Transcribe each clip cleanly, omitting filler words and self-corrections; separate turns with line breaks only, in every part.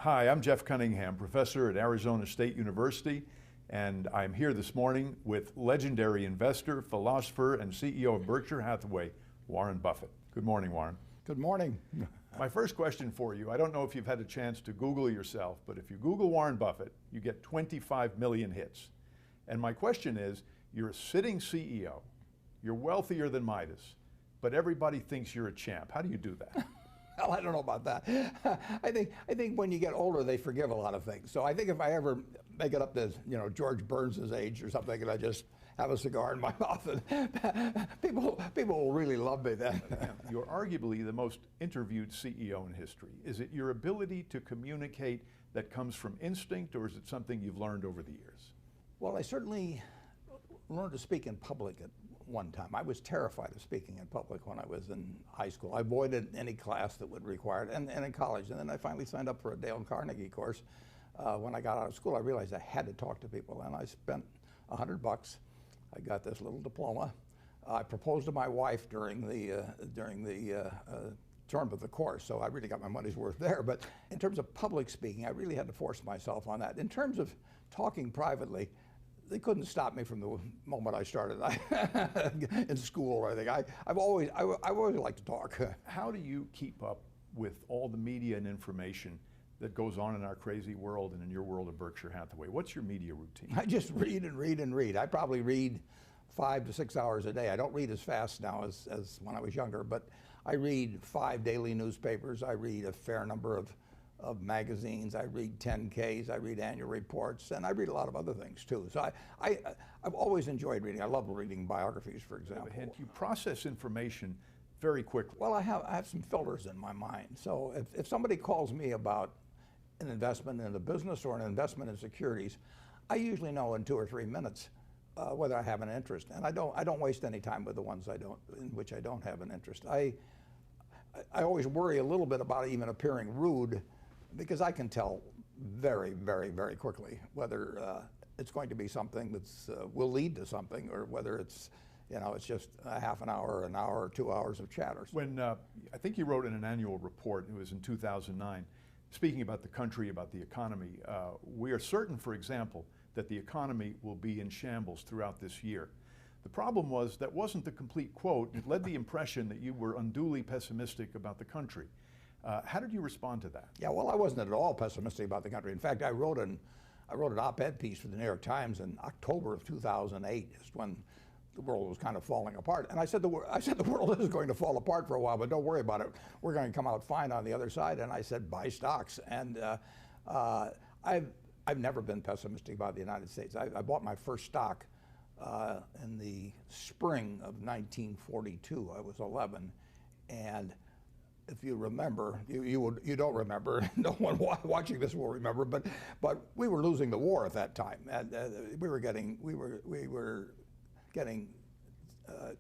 Hi, I'm Jeff Cunningham, professor at Arizona State University, and I'm here this morning with legendary investor, philosopher, and CEO of Berkshire Hathaway, Warren Buffett. Good morning, Warren.
Good morning.
My first question for you, I don't know if you've had a chance to Google yourself, but if you Google Warren Buffett, you get 25 million hits. And my question is, you're a sitting CEO, you're wealthier than Midas, but everybody thinks you're a champ. How do you do that?
Well, I don't know about that. I think when you get older, they forgive a lot of things. So I think if I ever make it up to George Burns' age or something, and I just have a cigar in my mouth, and people will really love me then.
You're arguably the most interviewed CEO in history. Is it your ability to communicate that comes from instinct, or is it something you've learned over the years?
Well, I certainly learned to speak in public at one time. I was terrified of speaking in public when I was in high school. I avoided any class that would require it, and in college. And then I finally signed up for a Dale Carnegie course. When I got out of school, I realized I had to talk to people, and I spent $100. I got this little diploma. I proposed to my wife during the term of the course, so I really got my money's worth there. But in terms of public speaking, I really had to force myself on that. In terms of talking privately, they couldn't stop me from the moment I started in school or anything. I've always liked to talk.
How do you keep up with all the media and information that goes on in our crazy world and in your world of Berkshire Hathaway? What's your media routine?
I just read and read and read. I probably read 5 to 6 hours a day. I don't read as fast now as when I was younger, but I read 5 daily newspapers. I read a fair number of magazines. I read 10Ks, I read annual reports, and I read a lot of other things too. So I've always enjoyed reading. I love reading biographies, for example.
You process information very quickly.
Well, I have some filters in my mind. So if somebody calls me about an investment in a business or an investment in securities, I usually know in 2 or 3 minutes whether I have an interest. And I don't waste any time with the ones in which I don't have an interest. I always worry a little bit about even appearing rude, because I can tell very, very, very quickly whether it's going to be something that's will lead to something, or whether it's it's just a half an hour or 2 hours of chatter.
When I think you wrote in an annual report, it was in 2009, speaking about the country, about the economy, we are certain, for example, that the economy will be in shambles throughout this year. The problem was that wasn't the complete quote. It led the impression that you were unduly pessimistic about the country. How did you respond to that?
Yeah, well, I wasn't at all pessimistic about the country. In fact, I wrote an op-ed piece for the New York Times in October of 2008, just when the world was kind of falling apart. And I said the world is going to fall apart for a while, but don't worry about it. We're going to come out fine on the other side. And I said, buy stocks. And I've never been pessimistic about the United States. I bought my first stock in the spring of 1942. I was 11, and if you remember, you don't remember. No one watching this will remember. But we were losing the war at that time, and we were getting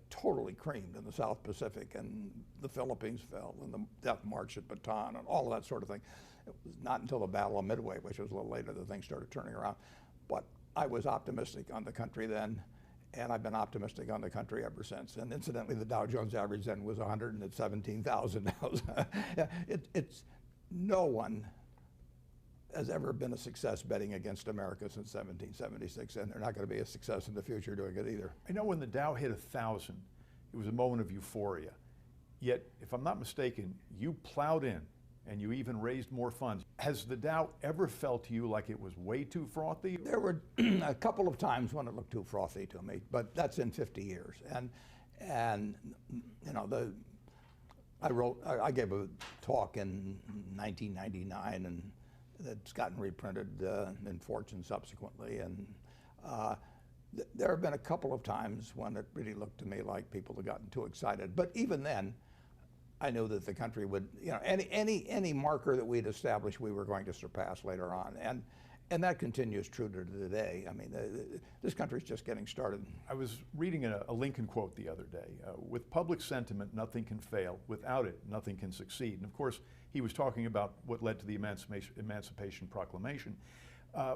totally creamed in the South Pacific, and the Philippines fell, and the Death March at Bataan, and all of that sort of thing. It was not until the Battle of Midway, which was a little later, that things started turning around. But I was optimistic on the country then, and I've been optimistic on the country ever since. And incidentally, the Dow Jones average then was 117,000 now. No one has ever been a success betting against America since 1776, and they're not going to be a success in the future doing it either.
I know when the Dow hit 1,000, it was a moment of euphoria. Yet, if I'm not mistaken, you plowed in and you even raised more funds. Has the Dow ever felt to you like it was way too frothy?
There were a couple of times when it looked too frothy to me, but that's in 50 years. And I gave a talk in 1999, and it's gotten reprinted in Fortune subsequently. And there have been a couple of times when it really looked to me like people had gotten too excited. But even then, I knew that the country would, any marker that we'd established, we were going to surpass later on. And that continues true to today. I mean, this country's just getting started.
I was reading a Lincoln quote the other day. With public sentiment, nothing can fail. Without it, nothing can succeed. And of course, he was talking about what led to the Emancipation Proclamation.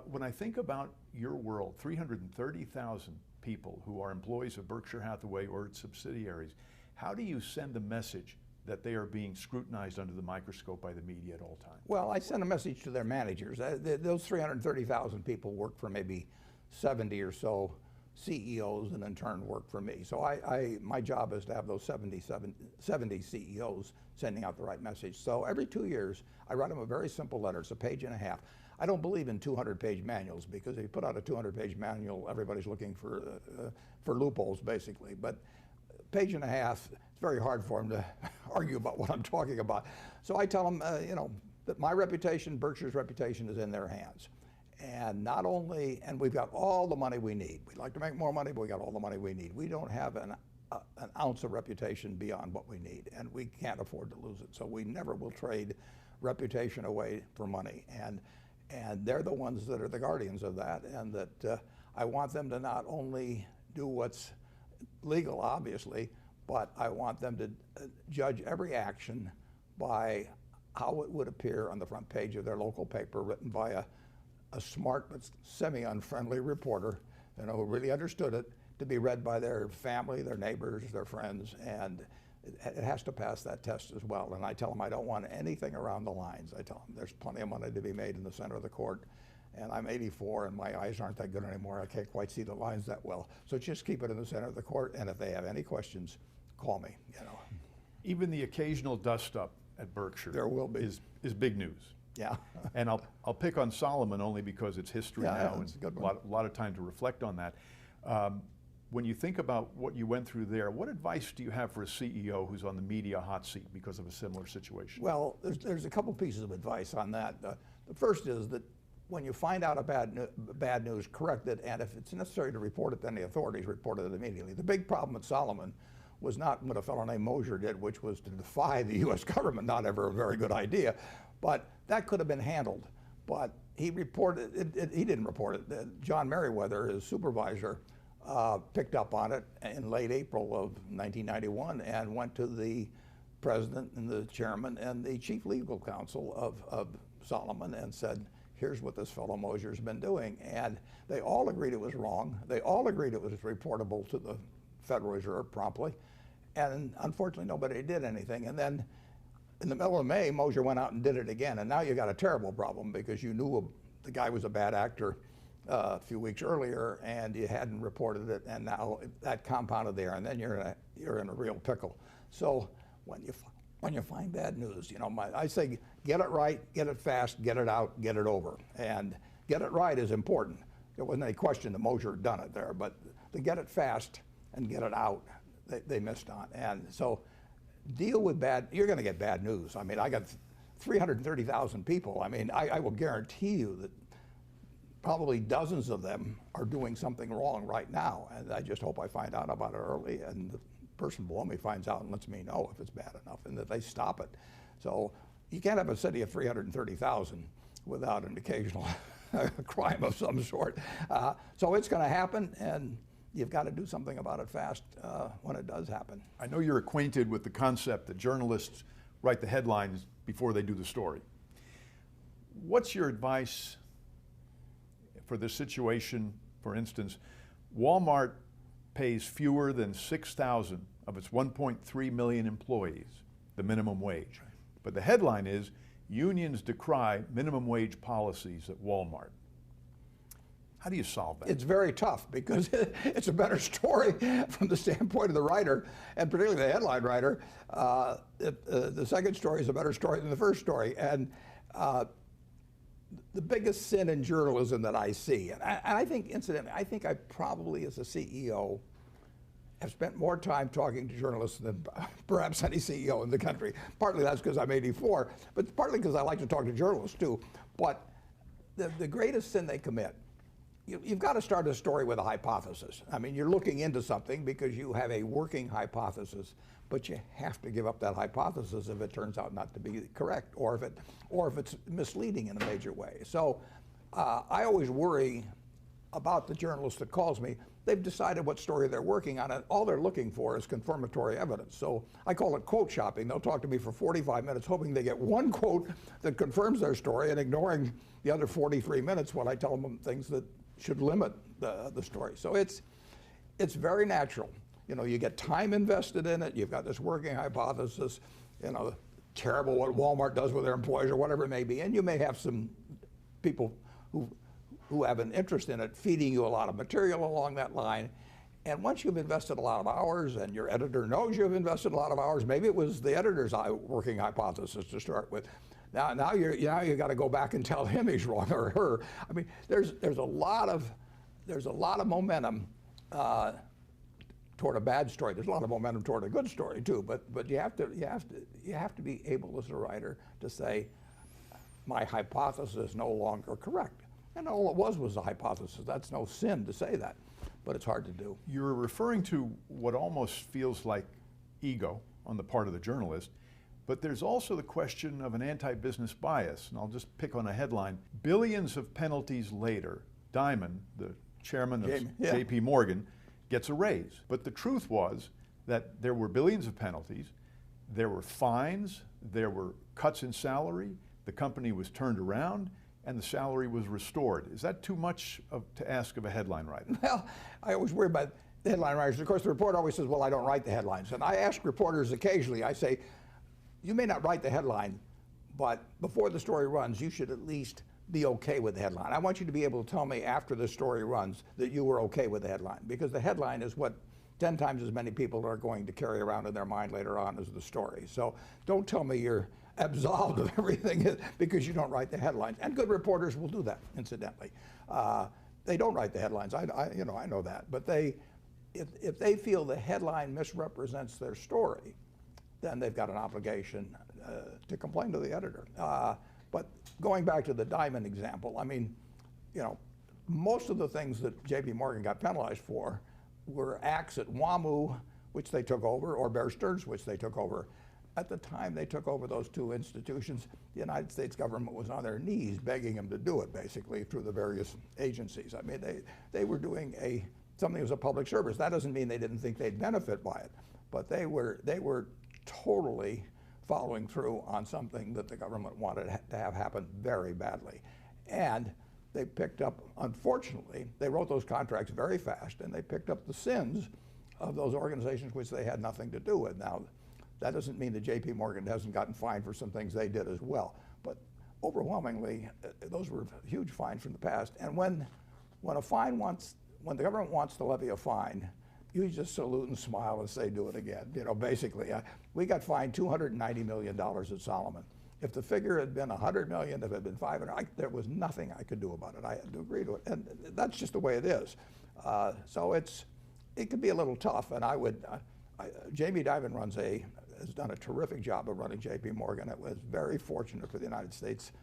When I think about your world, 330,000 people who are employees of Berkshire Hathaway or its subsidiaries, how do you send a message that they are being scrutinized under the microscope by the media at all times?
Well, I send a message to their managers. Those 330,000 people work for maybe 70 or so CEOs, and in turn work for me. So my job is to have those 70 CEOs sending out the right message. So every 2 years, I write them a very simple letter. It's a page and a half. I don't believe in 200-page manuals, because if you put out a 200-page manual, everybody's looking for loopholes, basically. But page and a half, it's very hard for them to argue about what I'm talking about. So I tell them, that my reputation, Berkshire's reputation, is in their hands. And not only, and we've got all the money we need. We'd like to make more money, but we got all the money we need. We don't have an ounce of reputation beyond what we need, and we can't afford to lose it. So we never will trade reputation away for money. And they're the ones that are the guardians of that, and that I want them to not only do what's legal, obviously, but I want them to judge every action by how it would appear on the front page of their local paper, written by a smart but semi-unfriendly reporter, who really understood it, to be read by their family, their neighbors, their friends, and it has to pass that test as well. And I tell them I don't want anything around the lines. I tell them there's plenty of money to be made in the center of the court, and I'm 84 and my eyes aren't that good anymore. I can't quite see the lines that well. So just keep it in the center of the court, and if they have any questions, call me.
Even the occasional dust-up at Berkshire
there will be.
is big news.
Yeah.
And I'll pick on Solomon only because it's history now,
yeah,
and
it's a good
a
one.
lot of time to reflect on that. When you think about what you went through there, what advice do you have for a CEO who's on the media hot seat because of a similar situation?
Well, there's a couple pieces of advice on that. The first is that when you find out a bad news, correct it, and if it's necessary to report it, then the authorities report it immediately. The big problem with Solomon was not what a fellow named Mosier did, which was to defy the U.S. government, not ever a very good idea, but that could have been handled. But he reported it, he didn't report it. John Merriweather, his supervisor, picked up on it in late April of 1991 and went to the president and the chairman and the chief legal counsel of Solomon and said, here's what this fellow Mosier's been doing. And they all agreed it was wrong. They all agreed it was reportable to the Federal Reserve promptly. And unfortunately, nobody did anything. And then in the middle of May, Mosier went out and did it again. And now you got a terrible problem, because you knew the guy was a bad actor a few weeks earlier, and you hadn't reported it, and now that compounded there, and then you're in a real pickle. So when you find bad news, I say get it right, get it fast, get it out, get it over, and get it right is important. There wasn't any question that Mosier had done it there, but to get it fast and get it out, they missed on. And so deal with you're going to get bad news. I mean, I got 330,000 people. I mean, I will guarantee you that probably dozens of them are doing something wrong right now, and I just hope I find out about it early, and the person below me finds out and lets me know if it's bad enough, and that they stop it. So you can't have a city of 330,000 without an occasional crime of some sort. So it's going to happen, and you've got to do something about it fast when it does happen.
I know you're acquainted with the concept that journalists write the headlines before they do the story. What's your advice for this situation? For instance, Walmart pays fewer than 6,000 of its 1.3 million employees the minimum wage. But the headline is, unions decry minimum wage policies at Walmart. How do you solve that?
It's very tough, because it's a better story from the standpoint of the writer, and particularly the headline writer. The second story is a better story than the first story. And the biggest sin in journalism that I see, and I think, incidentally, I think I probably, as a CEO, have spent more time talking to journalists than perhaps any CEO in the country. Partly that's because I'm 84, but partly because I like to talk to journalists too. But the greatest sin they commit, you've got to start a story with a hypothesis. I mean, you're looking into something because you have a working hypothesis, but you have to give up that hypothesis if it turns out not to be correct, or if it's misleading in a major way. So I always worry about the journalist that calls me. They've decided what story they're working on, and all they're looking for is confirmatory evidence. So I call it quote shopping. They'll talk to me for 45 minutes hoping they get one quote that confirms their story, and ignoring the other 43 minutes when I tell them things that should limit the story. So it's very natural. You get time invested in it. You've got this working hypothesis. you know, terrible what Walmart does with their employees or whatever it may be. And you may have some people who have an interest in it feeding you a lot of material along that line. And once you've invested a lot of hours and your editor knows you've invested a lot of hours, maybe it was the editor's working hypothesis to start with. Now you got to go back and tell him he's wrong or her. I mean, there's a lot of momentum toward a bad story. There's a lot of momentum toward a good story too. But you have to be able as a writer to say, my hypothesis is no longer correct. And all it was a hypothesis. That's no sin to say that, but it's hard to do.
You're referring to what almost feels like ego on the part of the journalist, but there's also the question of an anti-business bias. And I'll just pick on a headline. Billions of penalties later, Dimon, the chairman of JP Morgan, gets a raise. But the truth was that there were billions of penalties, there were fines, there were cuts in salary, the company was turned around, and the salary was restored. Is that too much to ask of a headline writer?
Well, I always worry about the headline writers. Of course, the reporter always says, well, I don't write the headlines. And I ask reporters occasionally, I say, you may not write the headline, but before the story runs, you should at least be okay with the headline. I want you to be able to tell me after the story runs that you were okay with the headline, because the headline is what 10 times as many people are going to carry around in their mind later on as the story. So don't tell me you're absolved of everything because you don't write the headlines. And good reporters will do that, incidentally. They don't write the headlines. I know that. But if they feel the headline misrepresents their story, then they've got an obligation to complain to the editor. But going back to the Dimon example, I mean, you know, most of the things that JP Morgan got penalized for were acts at WAMU, which they took over, or Bear Stearns, which they took over. At the time they took over those two institutions, the United States government was on their knees begging them to do it, basically, through the various agencies. I mean, they were doing something that was a public service. That doesn't mean they didn't think they'd benefit by it, but they were totally following through on something that the government wanted to have happen very badly. And they picked up, unfortunately, they wrote those contracts very fast, and they picked up the sins of those organizations which they had nothing to do with. Now, that doesn't mean that JP Morgan hasn't gotten fined for some things they did as well. But overwhelmingly, those were huge fines from the past. And when the government wants to levy a fine, you just salute and smile and say, do it again. You know, basically, we got fined $290 million at Solomon. If the figure had been 100 million, if it had been 500, there was nothing I could do about it. I had to agree to it, and that's just the way it is. So it could be a little tough, and Jamie Dimon has done a terrific job of running JP Morgan. It was very fortunate for the United States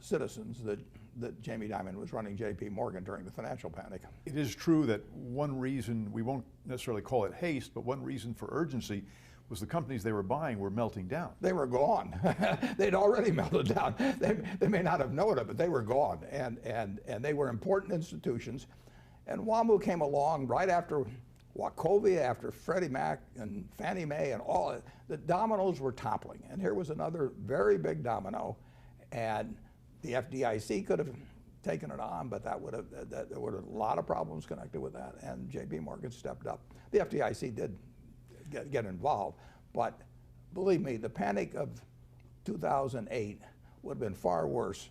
citizens that Jamie Dimon was running JP Morgan during the financial panic.
It is true that one reason, we won't necessarily call it haste, but one reason for urgency was the companies they were buying were melting down.
They were gone. They'd already melted down. They may not have known it, but they were gone. And they were important institutions. And WAMU came along right after Wachovia, after Freddie Mac and Fannie Mae, and all the dominoes were toppling. And here was another very big domino. And the FDIC could have taken it on, but there would have a lot of problems connected with that. And JP Morgan stepped up. The FDIC did get involved, but believe me, the panic of 2008 would have been far worse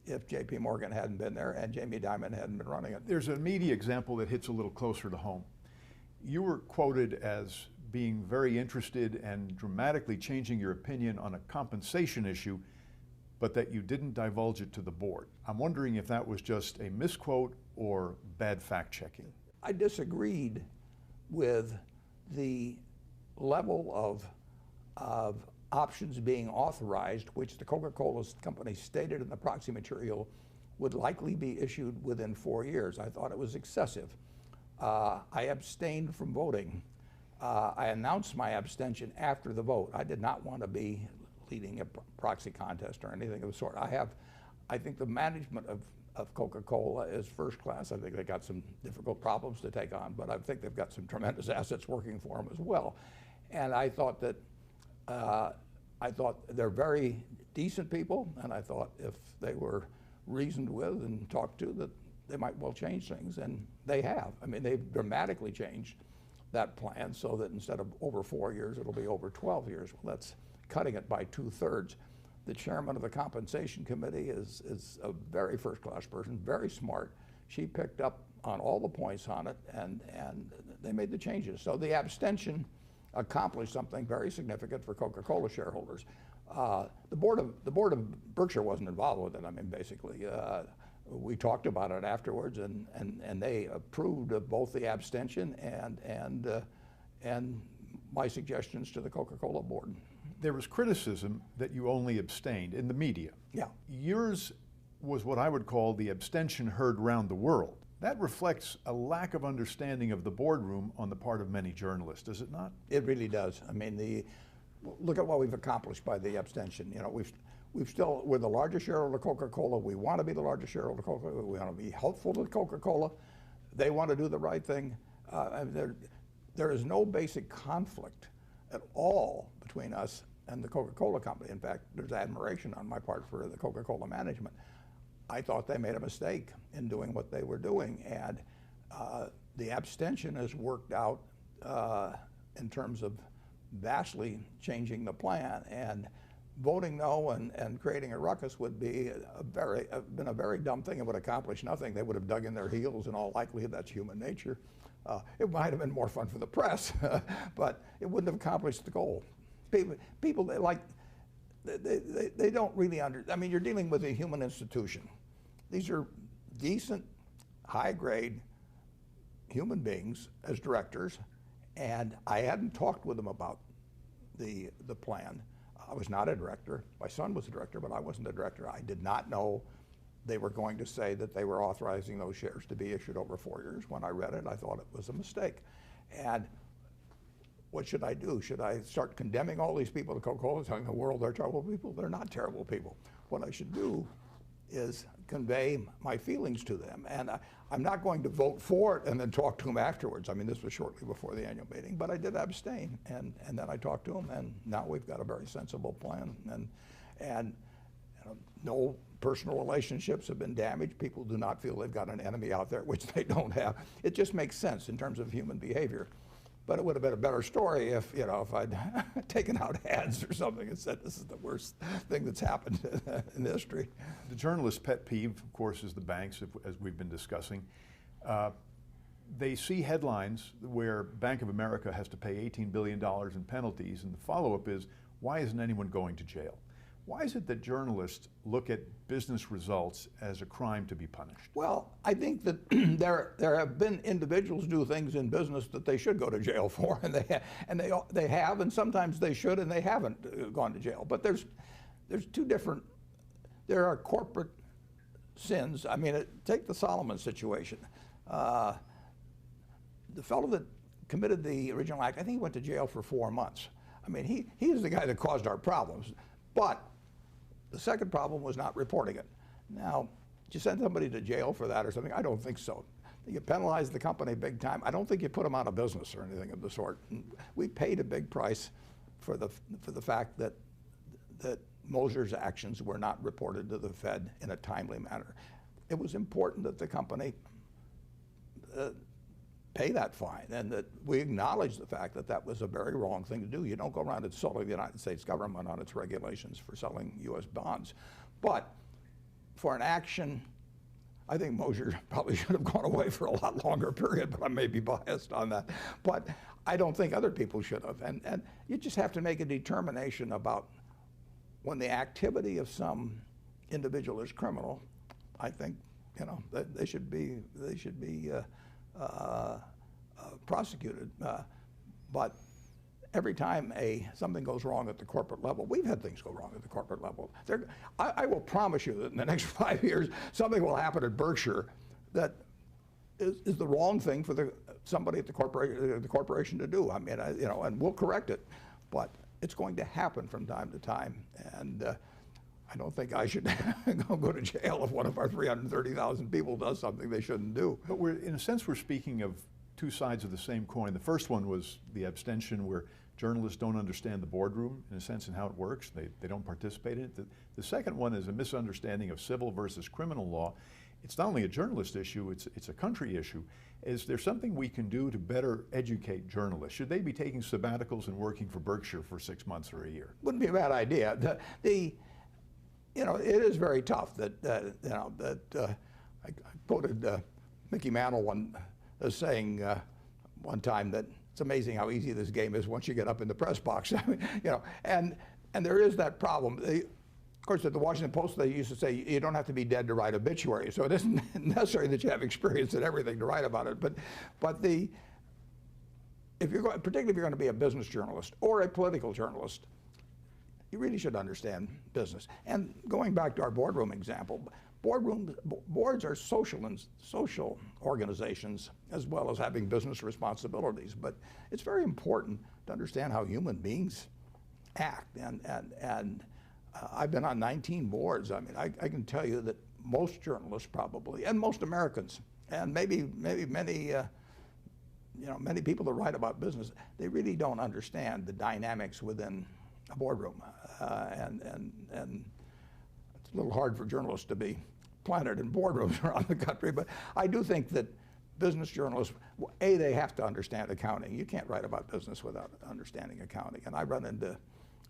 if JP Morgan hadn't been there and Jamie Dimon hadn't been running it.
There's a media example that hits a little closer to home. You were quoted as being very interested and dramatically changing your opinion on a compensation issue, but that you didn't divulge it to the board. I'm wondering if that was just a misquote or bad fact-checking.
I disagreed with the level of options being authorized, which the Coca-Cola company stated in the proxy material would likely be issued within 4 years. I thought it was excessive. I abstained from voting. I announced my abstention after the vote. I did not want to be leading a proxy contest or anything of the sort. I think the management of Coca-Cola is first class. I think they got some difficult problems to take on, but I think they've got some tremendous assets working for them as well. And I thought that they're very decent people, and I thought if they were reasoned with and talked to, that they might well change things, and they have. I mean, they've dramatically changed that plan so that instead of over 4 years, it'll be over 12 years. Well, that's cutting it by 2/3. The chairman of the compensation committee is a very first-class person, very smart. She picked up on all the points on it, and they made the changes. So the abstention accomplished something very significant for Coca-Cola shareholders. The board of Berkshire wasn't involved with it. I mean, basically, we talked about it afterwards, and they approved of both the abstention and my suggestions to the Coca-Cola board.
There was criticism that you only abstained in the media.
Yeah.
Yours was what I would call the abstention heard round the world. That reflects a lack of understanding of the boardroom on the part of many journalists, does it not?
It really does. I mean, look at what we've accomplished by the abstention. You know, we're the largest shareholder of Coca-Cola. We want to be the largest shareholder of Coca-Cola. We want to be helpful to Coca-Cola. They want to do the right thing. There is no basic conflict at all between us and the Coca-Cola company. In fact, there's admiration on my part for the Coca-Cola management. I thought they made a mistake in doing what they were doing, and the abstention has worked out in terms of vastly changing the plan, and voting no and creating a ruckus would be been a very dumb thing. It would accomplish nothing. They would have dug in their heels. In all likelihood, that's human nature. It might have been more fun for the press, but it wouldn't have accomplished the goal. People they don't really I mean, you're dealing with a human institution. These are decent, high-grade human beings as directors, and I hadn't talked with them about the plan. I was not a director. My son was a director, but I wasn't a director. I did not know they were going to say that they were authorizing those shares to be issued over 4 years. When I read it, I thought it was a mistake. And what should I do? Should I start condemning all these people to Coca-Cola, telling the world they're terrible people? They're not terrible people. What I should do is convey my feelings to them. And I'm not going to vote for it and then talk to them afterwards. I mean, this was shortly before the annual meeting, but I did abstain. And then I talked to them, and now we've got a very sensible plan. And no personal relationships have been damaged. People do not feel they've got an enemy out there, which they don't have. It just makes sense in terms of human behavior. But it would have been a better story if I'd taken out ads or something and said this is the worst thing that's happened in history.
The journalist's pet peeve, of course, is the banks, as we've been discussing. They see headlines where Bank of America has to pay $18 billion in penalties, and the follow-up is, why isn't anyone going to jail? Why is it that journalists look at business results as a crime to be punished?
Well, I think that there have been individuals do things in business that they should go to jail for, and they have, and sometimes they should, and they haven't gone to jail. But there's two different. There are corporate sins. I mean, take the Solomon situation. The fellow that committed the original act, I think he went to jail for 4 months. I mean, he is the guy that caused our problems. But the second problem was not reporting it. Now, did you send somebody to jail for that or something? I don't think so. You penalize the company big time. I don't think you put them out of business or anything of the sort. We paid a big price for the fact that Moser's actions were not reported to the Fed in a timely manner. It was important that the company pay that fine, and that we acknowledge the fact that that was a very wrong thing to do. You don't go around insulting the United States government on its regulations for selling U.S. bonds. But for an action, I think Moser probably should have gone away for a lot longer period, but I may be biased on that. But I don't think other people should have. And you just have to make a determination about when the activity of some individual is criminal. I think that they should be prosecuted. But every time something goes wrong at the corporate level, we've had things go wrong at the corporate level. I will promise you that in the next 5 years, something will happen at Berkshire that is the wrong thing for somebody at the corporation to do. I mean, and we'll correct it, but it's going to happen from time to time. And I don't think I should go to jail if one of our 330,000 people does something they shouldn't do.
But in a sense, we're speaking of two sides of the same coin. The first one was the abstention, where journalists don't understand the boardroom, in a sense, and how it works. They don't participate in it. The second one is a misunderstanding of civil versus criminal law. it's not only a journalist issue, it's a country issue. Is there something we can do to better educate journalists? Should they be taking sabbaticals and working for Berkshire for 6 months or a year?
Wouldn't be a bad idea. You know, it is very tough that, I quoted Mickey Mantle as saying one time that it's amazing how easy this game is once you get up in the press box. I mean, you know, and there is that problem. Of course, at the Washington Post, they used to say you don't have to be dead to write obituaries, so it isn't necessary that you have experience in everything to write about it. But particularly if you're going to be a business journalist or a political journalist, you really should understand business. And going back to our boardroom example, boards are social organizations as well as having business responsibilities. But it's very important to understand how human beings act. And I've been on 19 boards. I mean, I can tell you that most journalists probably, and most Americans, and maybe many many people that write about business, they really don't understand the dynamics within a boardroom, and it's a little hard for journalists to be planted in boardrooms around the country. But I do think that business journalists, they have to understand accounting. You can't write about business without understanding accounting. And I run into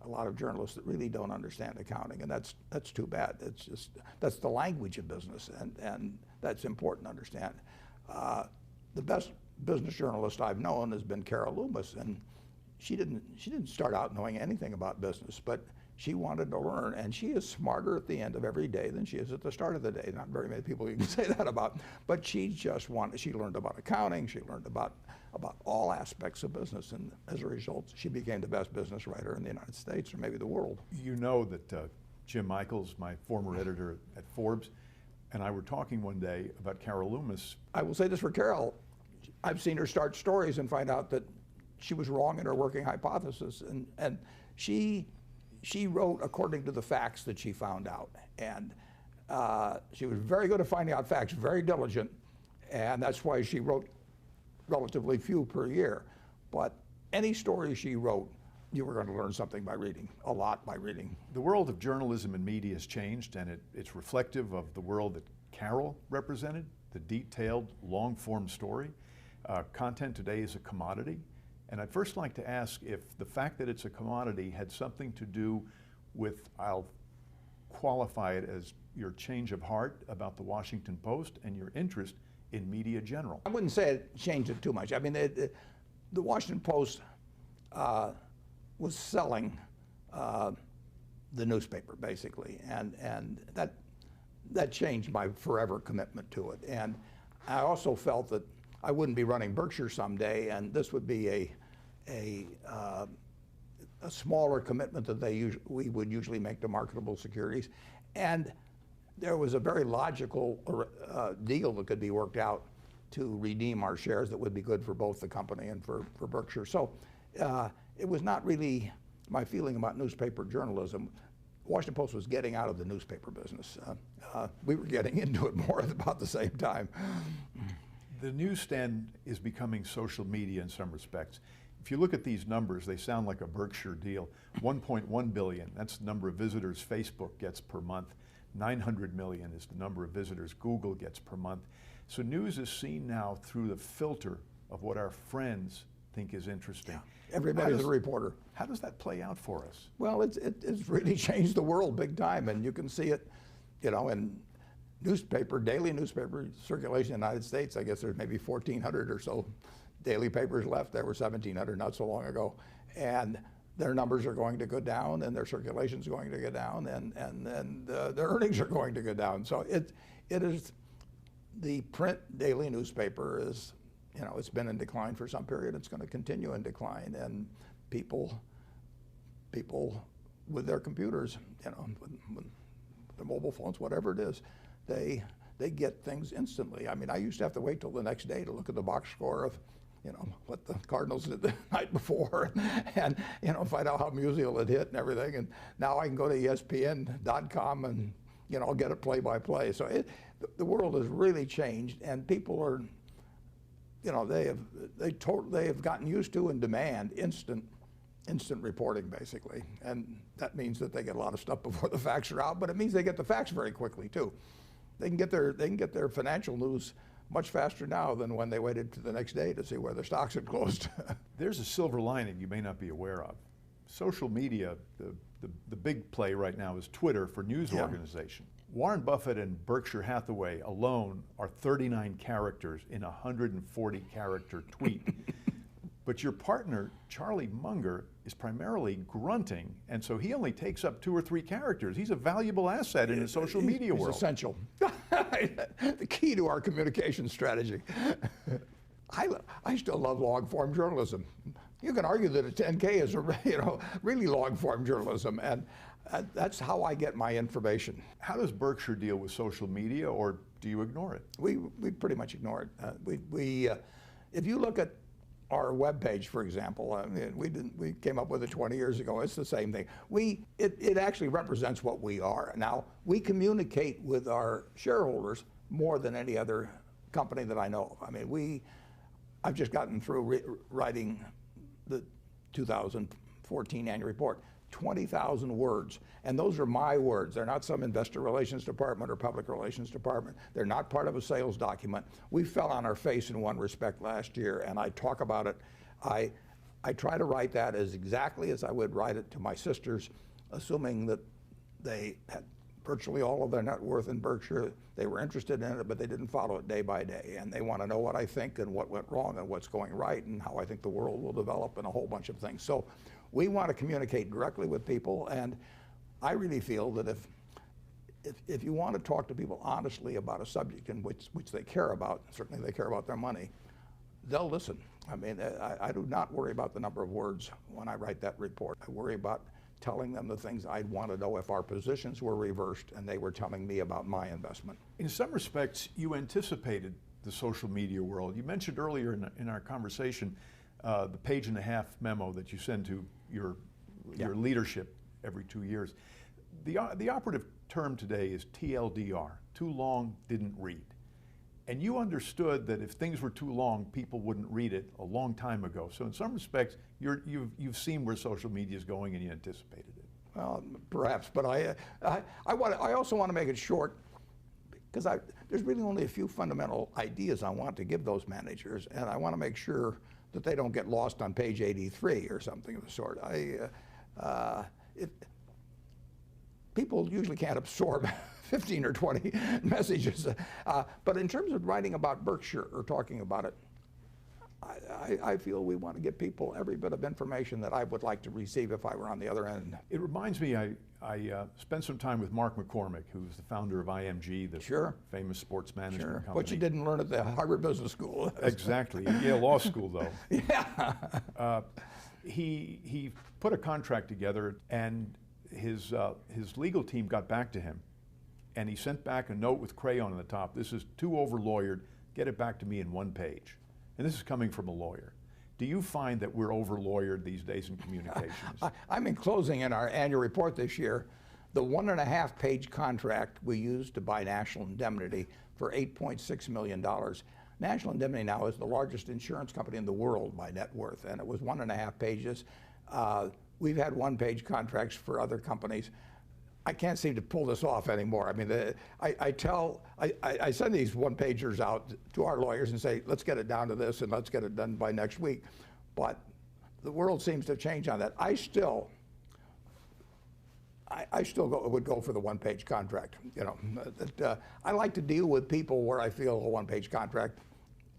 a lot of journalists that really don't understand accounting, and that's too bad. It's just that's the language of business, and that's important to understand. The best business journalist I've known has been Carol Loomis, and she didn't start out knowing anything about business, but she wanted to learn, and she is smarter at the end of every day than she is at the start of the day. Not very many people you can say that about, but she learned about accounting, she learned about all aspects of business, and as a result, she became the best business writer in the United States, or maybe the world.
You know that Jim Michaels, my former editor at Forbes, and I were talking one day about Carol Loomis.
I will say this for Carol, I've seen her start stories and find out that she was wrong in her working hypothesis, and she wrote according to the facts that she found out, and she was very good at finding out facts, very diligent, and that's why she wrote relatively few per year. But any story she wrote, you were going to learn something by reading, a lot by reading.
The world of journalism and media has changed, and it's reflective of the world that Carol represented, the detailed, long-form story. Content today is a commodity. And I'd first like to ask if the fact that it's a commodity had something to do with, I'll qualify it as your change of heart about the Washington Post and your interest in media general.
I wouldn't say it changed it too much. I mean, the Washington Post was selling the newspaper, basically, and that changed my forever commitment to it. And I also felt that I wouldn't be running Berkshire someday, and this would be a smaller commitment that we would usually make to marketable securities. And there was a very logical deal that could be worked out to redeem our shares that would be good for both the company and for Berkshire. So it was not really my feeling about newspaper journalism. Washington Post was getting out of the newspaper business. We were getting into it more at about the same time.
The newsstand is becoming social media in some respects. If you look at these numbers, they sound like a Berkshire deal. 1.1 billion, that's the number of visitors Facebook gets per month. 900 million is the number of visitors Google gets per month. So news is seen now through the filter of what our friends think is interesting.
Yeah. Everybody's a reporter.
How does that play out for us?
Well, it's really changed the world big time, and you can see it, you know, in daily newspaper circulation in the United States. I guess there's maybe 1,400 or so daily papers left. There were 1,700 not so long ago. And their numbers are going to go down, and their circulation's going to go down, and their earnings are going to go down. So it is, the print daily newspaper is, you know, it's been in decline for some period. It's going to continue in decline, and people with their computers, you know, with their mobile phones, whatever it is, they get things instantly. I mean, I used to have to wait till the next day to look at the box score of, you know, what the Cardinals did the night before, and you know, find out how Musial had hit and everything. And now I can go to ESPN.com and, you know, get it play by play. So the world has really changed, and people are, you know, they have gotten used to and demand instant reporting, basically. And that means that they get a lot of stuff before the facts are out, but it means they get the facts very quickly too. they can get their financial news much faster now than when they waited to the next day to see where their stocks had closed.
There's a silver lining you may not be aware of. Social media, the big play right now is Twitter for news organization. Warren Buffett and Berkshire Hathaway alone are 39 characters in a 140-character tweet. But your partner, Charlie Munger, is primarily grunting, and so he only takes up 2 or 3 characters. He's a valuable asset in the social media world.
He's essential. The key to our communication strategy. I still love long-form journalism. You can argue that a 10K is really long-form journalism, and that's how I get my information.
How does Berkshire deal with social media, or do you ignore it?
We pretty much ignore it. If you look at our webpage, for example, I mean, we came up with it 20 years ago. It's the same thing. It actually represents what we are. Now, we communicate with our shareholders more than any other company that I know of. I mean, I've just gotten through writing the 2014 annual report. 20,000 words, and those are my words. They're not some investor relations department or public relations department. They're not part of a sales document. We fell on our face in one respect last year, and I talk about it. I try to write that as exactly as I would write it to my sisters, assuming that they had virtually all of their net worth in Berkshire. They were interested in it, but they didn't follow it day by day, and they want to know what I think and what went wrong and what's going right and how I think the world will develop and a whole bunch of things. So we want to communicate directly with people, and I really feel that if you want to talk to people honestly about a subject in which they care about, certainly they care about their money, they'll listen. I mean, I do not worry about the number of words when I write that report. I worry about telling them the things I'd want to know if our positions were reversed and they were telling me about my investment.
In some respects, you anticipated the social media world. You mentioned earlier in our conversation the page-and-a-half memo that you send to your leadership every 2 years. The operative term today is TLDR, too long, didn't read. And you understood that if things were too long, people wouldn't read it a long time ago. So in some respects, you've seen where social media is going and you anticipated it.
Well, perhaps, but I also want to make it short because there's really only a few fundamental ideas I want to give those managers, and I want to make sure that they don't get lost on page 83 or something of the sort. People usually can't absorb 15 or 20 messages. But in terms of writing about Berkshire or talking about it, I feel we want to give people every bit of information that I would like to receive if I were on the other end.
It reminds me, I spent some time with Mark McCormick, who's the founder of IMG, the famous sports management company.
What you didn't learn at the Harvard Business School.
Exactly. Yale Law School, though.
Yeah.
He put a contract together, and his legal team got back to him, and he sent back a note with crayon on the top. This is too over-lawyered. Get it back to me in 1 page. And this is coming from a lawyer. Do you find that we're over-lawyered these days in communications?
I'm enclosing in our annual report this year the 1.5-page contract we used to buy National Indemnity for $8.6 million. National Indemnity now is the largest insurance company in the world by net worth, and it was 1.5 pages. We've had 1-page contracts for other companies. I can't seem to pull this off anymore. I mean, I send these 1-pagers out to our lawyers and say, let's get it down to this and let's get it done by next week. But the world seems to change on that. I still would go for the 1-page contract. You know, I like to deal with people where I feel a 1-page contract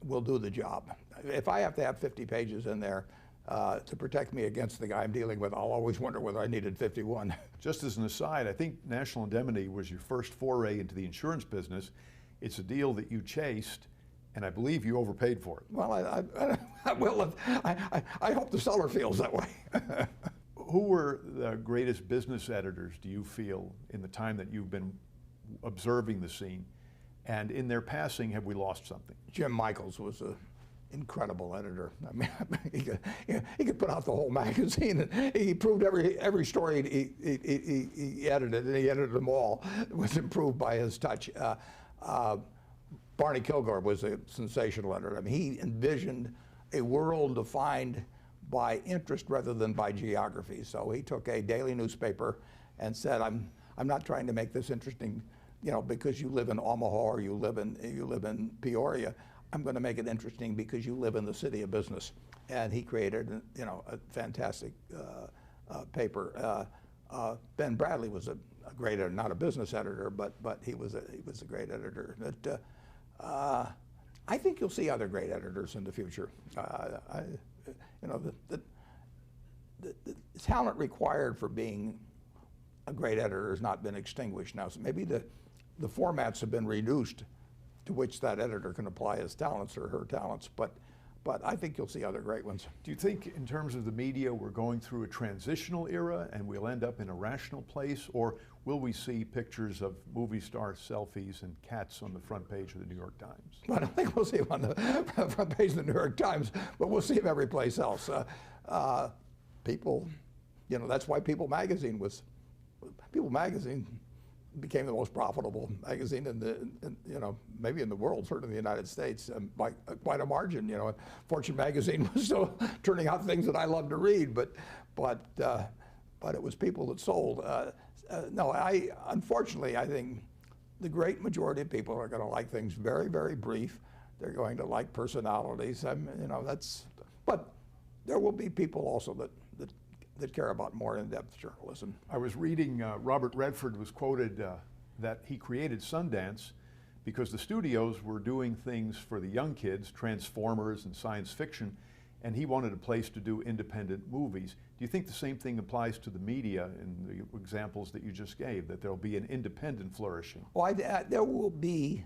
will do the job. If I have to have 50 pages in there to protect me against the guy I'm dealing with, I'll always wonder whether I needed 51.
Just as an aside, I think National Indemnity was your first foray into the insurance business. It's a deal that you chased, and I believe you overpaid for it.
Well, I hope the seller feels that way.
Who were the greatest business editors, do you feel, in the time that you've been observing the scene? And in their passing, have we lost something?
Jim Michaels was an incredible editor. I mean, he could put out the whole magazine, and he proved every story he edited, and he edited them all. It was improved by his touch. Barney Kilgore was a sensational editor. I mean, he envisioned a world defined by interest rather than by geography. So he took a daily newspaper and said, I'm not trying to make this interesting you know, because you live in Omaha or you live in Peoria. I'm going to make it interesting because you live in the city of business. And he created, you know, a fantastic paper. Ben Bradley was a great editor, not a business editor, but he was a great editor. But, I think you'll see other great editors in the future. You know, the talent required for being a great editor has not been extinguished now. So maybe the formats have been reduced to which that editor can apply his talents or her talents, but I think you'll see other great ones.
Do you think in terms of the media we're going through a transitional era and we'll end up in a rational place, or will we see pictures of movie star selfies and cats on the front page of the New York Times?
Well, I don't think we'll see him on the front page of the New York Times, but we'll see him every place else. People, you know, that's why People Magazine became the most profitable magazine you know, maybe in the world, certainly in the United States, by quite a margin. You know, Fortune magazine was still turning out things that I love to read, but it was People that sold. No, unfortunately, I think the great majority of people are going to like things very, very brief. They're going to like personalities. You know, but there will be people also that care about more in-depth journalism.
I was reading Robert Redford was quoted that he created Sundance because the studios were doing things for the young kids, Transformers and science fiction, and he wanted a place to do independent movies. Do you think the same thing applies to the media in the examples that you just gave, that there'll be an independent flourishing?
Well, there will be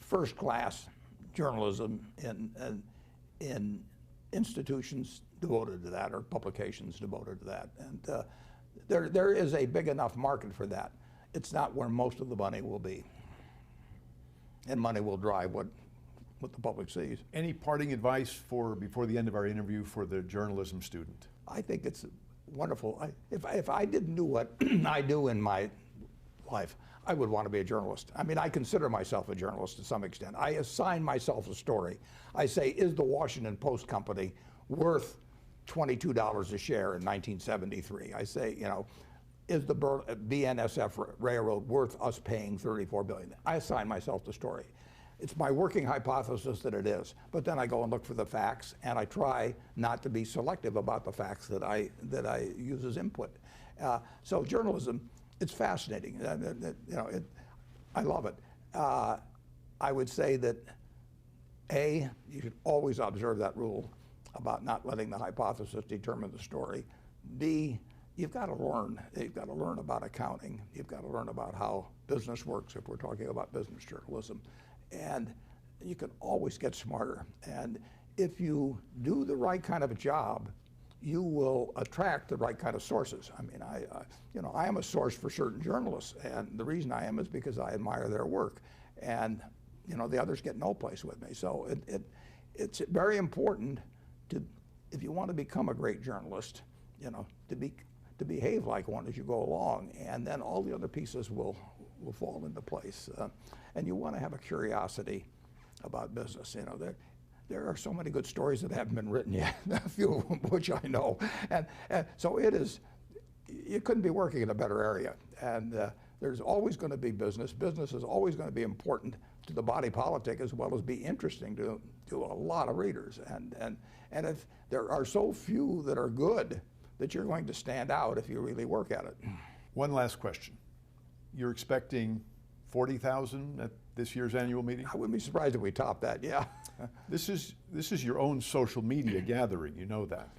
first-class journalism in institutions devoted to that, or publications devoted to that, and there is a big enough market for that. It's not where most of the money will be, and money will drive what the public sees.
Any parting advice before the end of our interview for the journalism student?
I think it's wonderful. If I didn't do what I do in my life, I would want to be a journalist. I mean, I consider myself a journalist to some extent. I assign myself a story. I say, is the Washington Post Company worth $22 a share in 1973? I say, you know, is the BNSF Railroad worth us paying $34 billion? I assign myself the story. It's my working hypothesis that it is, but then I go and look for the facts, and I try not to be selective about the facts that I use as input. So journalism, it's fascinating. You know, I love it. I would say that A, you should always observe that rule about not letting the hypothesis determine the story. B, you've got to learn. You've got to learn about accounting. You've got to learn about how business works if we're talking about business journalism. And you can always get smarter. And if you do the right kind of a job, you will attract the right kind of sources. I mean, you know, I am a source for certain journalists, and the reason I am is because I admire their work, and you know, the others get no place with me. So it's very important to, if you want to become a great journalist, you know, to behave like one as you go along, and then all the other pieces will fall into place. And you want to have a curiosity about business. You know, there are so many good stories that haven't been written yet, a few of them which I know. And so you couldn't be working in a better area. And there's always going to be business. Business is always going to be important to the body politic as well as be interesting to a lot of readers. And if there are so few that are good, that you're going to stand out if you really work at it.
One last question. You're expecting 40,000 at this year's annual meeting?
I wouldn't be surprised if we topped that, yeah.
This is your own social media gathering, you know that.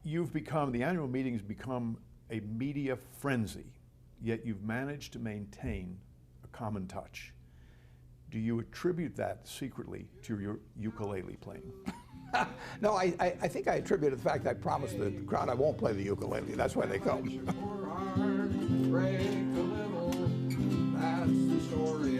The annual meeting has become a media frenzy, yet you've managed to maintain a common touch. Do you attribute that secretly to your ukulele playing?
No, I think I attribute it to the fact that I promised the crowd I won't play the ukulele. That's why they come. Break a little, that's the story.